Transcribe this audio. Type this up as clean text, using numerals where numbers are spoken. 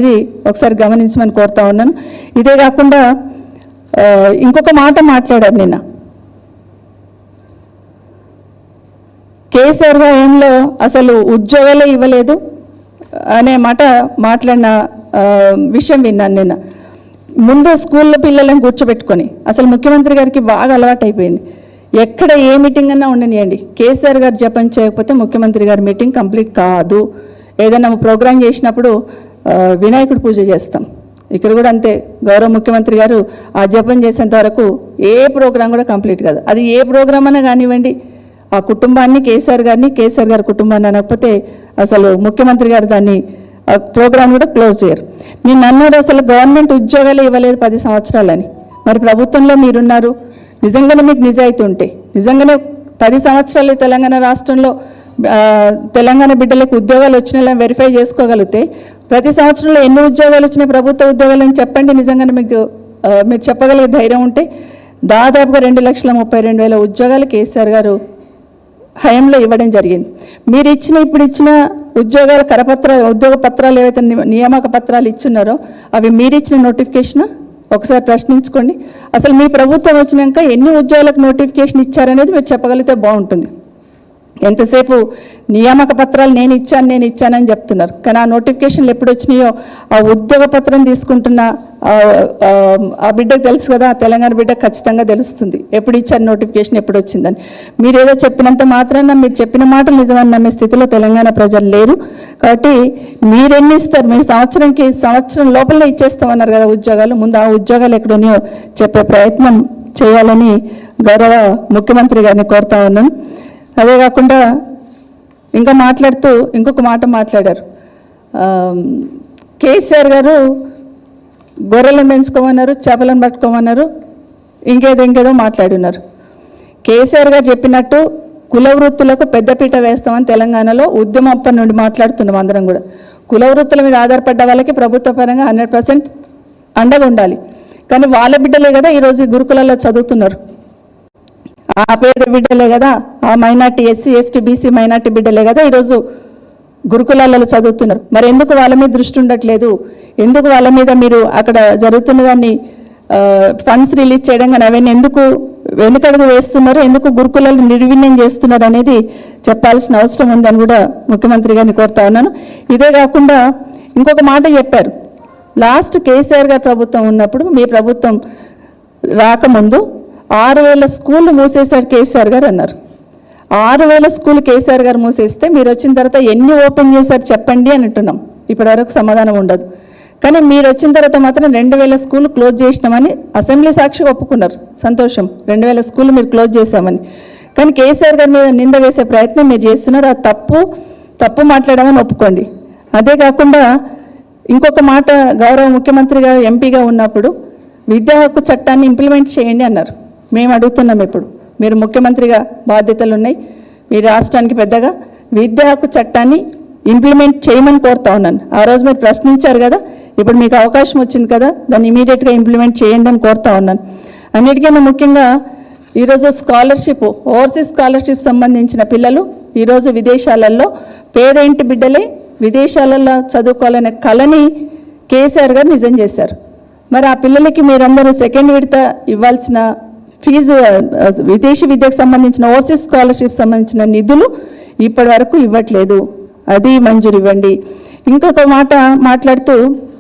ఇది ఒకసారి గమనించమని కోరుతా ఉన్నాను. ఇదే కాకుండా ఇంకొక మాట మాట్లాడారు నిన్న. కేసీఆర్ హయాంలో అసలు ఉద్యోగాలే ఇవ్వలేదు అనే మాట మాట్లాడిన విషయం విన్నాను నిన్న. ముందు స్కూల్లో పిల్లలను కూర్చోబెట్టుకొని అసలు ముఖ్యమంత్రి గారికి బాగా అలవాటు అయిపోయింది. ఎక్కడ ఏ మీటింగ్ అన్నా ఉండనియండి, కేసీఆర్ గారు జపం చేయకపోతే ముఖ్యమంత్రి గారి మీటింగ్ కంప్లీట్ కాదు. ఏదైనా ప్రోగ్రాం చేసినప్పుడు వినాయకుడు పూజ చేస్తాం, ఇక్కడ కూడా అంతే. గౌరవ ముఖ్యమంత్రి గారు ఆ జపం చేసేంత వరకు ఏ ప్రోగ్రాం కూడా కంప్లీట్ కాదు. అది ఏ ప్రోగ్రాం అన్నా కానివ్వండి, ఆ కుటుంబాన్ని కేసీఆర్ గారి కుటుంబాన్ని అనకపోతే అసలు ముఖ్యమంత్రి గారు దాన్ని ప్రోగ్రాం కూడా క్లోజ్ చేయరు. నేను అన్నారు అసలు గవర్నమెంట్ ఉద్యోగాలు ఇవ్వలేదు 10 సంవత్సరాలని. మరి ప్రభుత్వంలో మీరున్నారు, నిజంగానే మీకు నిజాయితీ ఉంటే నిజంగానే 10 సంవత్సరాలు తెలంగాణ రాష్ట్రంలో తెలంగాణ బిడ్డలకు ఉద్యోగాలు వచ్చినా వెరిఫై చేసుకోగలిగితే ప్రతి సంవత్సరంలో ఎన్ని ఉద్యోగాలు వచ్చినాయి ప్రభుత్వ ఉద్యోగాలు అని చెప్పండి. నిజంగానే మీరు చెప్పగలిగే ధైర్యం ఉంటే దాదాపుగా 2,32,000 ఉద్యోగాలు కేసీఆర్ గారు హయాంలో ఇవ్వడం జరిగింది. మీరు ఇప్పుడు ఇచ్చిన ఉద్యోగాల ఉద్యోగ పత్రాలు ఏవైతే నియామక పత్రాలు ఇచ్చున్నారో అవి మీరిచ్చిన నోటిఫికేషన్ ఒకసారి ప్రశ్నించుకోండి. అసలు మీ ప్రభుత్వం వచ్చినాక ఎన్ని ఉద్యోగాలకు నోటిఫికేషన్ ఇచ్చారనేది మీరు చెప్పగలిగితే బాగుంటుంది. ఎంతసేపు నియామక పత్రాలు నేను ఇచ్చానని చెప్తున్నారు, కానీ ఆ నోటిఫికేషన్లు ఎప్పుడు వచ్చినాయో ఆ ఉద్యోగ పత్రం తీసుకుంటున్న ఆ బిడ్డకు తెలుసు కదా, తెలంగాణ బిడ్డ ఖచ్చితంగా తెలుస్తుంది ఎప్పుడు ఇచ్చారు నోటిఫికేషన్ ఎప్పుడు వచ్చిందని. మీరు ఏదో చెప్పినంత మాత్రాన మీరు చెప్పిన మాటలు నిజమని నమ్మే స్థితిలో తెలంగాణ ప్రజలు లేరు. కాబట్టి మీరెన్ని ఇస్తారు? మీరు సంవత్సరం లోపలనే ఇచ్చేస్తామన్నారు కదా ఉద్యోగాలు. ముందు ఆ ఉద్యోగాలు ఎక్కడున్నాయో చెప్పే ప్రయత్నం చేయాలని గౌరవ ముఖ్యమంత్రి గారిని కోరుతా ఉన్నాను. అదే కాకుండా ఇంకా మాట్లాడుతూ ఇంకొక మాట మాట్లాడారు. కేసీఆర్ గారు గొర్రెలను పెంచుకోమన్నారు, చేపలను పట్టుకోమన్నారు, ఇంకేదో మాట్లాడున్నారు. కేసీఆర్ గారు చెప్పినట్టు కుల వృత్తులకు పెద్దపీట వేస్తామని తెలంగాణలో ఉద్యమప్పటి నుండి మాట్లాడుతున్నాం అందరం కూడా. కుల వృత్తుల మీద ఆధారపడ్డ వాళ్ళకి ప్రభుత్వ పరంగా 100% అండగా ఉండాలి. కానీ వాళ్ళ బిడ్డలే కదా ఈరోజు గురుకులాల్లో చదువుతున్నారు, ఆ పేద బిడ్డలే కదా, ఆ minority SC ST BC minority బిడ్డలే కదా ఈరోజు గురుకులాలలో చదువుతున్నారు. మరి ఎందుకు వాళ్ళ మీద దృష్టి ఉండట్లేదు? ఎందుకు వాళ్ళ మీద మీరు అక్కడ జరుగుతున్న దాన్ని ఫండ్స్ రిలీజ్ చేయడం కానీ అవన్నీ ఎందుకు వెనుకడుగు వేస్తున్నారు? ఎందుకు గురుకులాలను నిర్వీణ్యం చేస్తున్నారు అనేది చెప్పాల్సిన అవసరం ఉందని కూడా ముఖ్యమంత్రి గారిని కోరుతా ఉన్నాను. ఇదే కాకుండా ఇంకొక మాట చెప్పారు. లాస్ట్ కేసీఆర్ గారి ప్రభుత్వం ఉన్నప్పుడు, మీ ప్రభుత్వం రాకముందు 6,000 స్కూళ్ళు మూసేశారు కేసీఆర్ గారు అన్నారు. 6,000 స్కూల్ కేసీఆర్ గారు మూసేస్తే మీరు వచ్చిన తర్వాత ఎన్ని ఓపెన్ చేశారు చెప్పండి అని అంటున్నాం. ఇప్పటివరకు సమాధానం ఉండదు. కానీ మీరు వచ్చిన తర్వాత మాత్రం 2,000 స్కూల్ క్లోజ్ చేసినామని అసెంబ్లీ సాక్షిగా ఒప్పుకున్నారు. సంతోషం, 2,000 స్కూల్ మీరు క్లోజ్ చేశామని. కానీ కేసీఆర్ గారి మీద నింద వేసే ప్రయత్నం మీరు చేస్తున్నారు. అది తప్పు మాట్లాడమని ఒప్పుకోండి. అదే కాకుండా ఇంకొక మాట, గౌరవ ముఖ్యమంత్రి గారు ఎంపీగా ఉన్నప్పుడు విద్యా హక్కు చట్టాన్ని ఇంప్లిమెంట్ చేయండి అన్నారు. మేము అడుగుతున్నాం, ఇప్పుడు మీరు ముఖ్యమంత్రిగా బాధ్యతలు ఉన్నాయి, మీ రాష్ట్రానికి పెద్దగా విద్యా హక్కు చట్టాన్ని ఇంప్లిమెంట్ చేయమని కోరుతా ఉన్నాను. ఆ రోజు మీరు ప్రశ్నించారు కదా, ఇప్పుడు మీకు అవకాశం వచ్చింది కదా, దాన్ని ఇమీడియట్గా ఇంప్లిమెంట్ చేయండి అని కోరుతా ఉన్నాను. అన్నిటికన్నా ముఖ్యంగా ఈరోజు స్కాలర్షిప్, ఓవర్సీస్ స్కాలర్షిప్ సంబంధించిన పిల్లలు ఈరోజు విదేశాలలో పేద ఇంటి బిడ్డలే విదేశాలలో చదువుకోవాలనే కళని కేసీఆర్ గారు నిజం చేశారు. మరి ఆ పిల్లలకి మీరందరూ సెకండ్ విడత ఇవ్వాల్సిన ఫీజు, విదేశీ విద్యకు సంబంధించిన ఓవర్సీస్ స్కాలర్షిప్ సంబంధించిన నిధులు ఇప్పటి వరకు ఇవ్వట్లేదు, అది మంజూరు ఇవ్వండి. ఇంకొక మాట మాట్లాడుతూ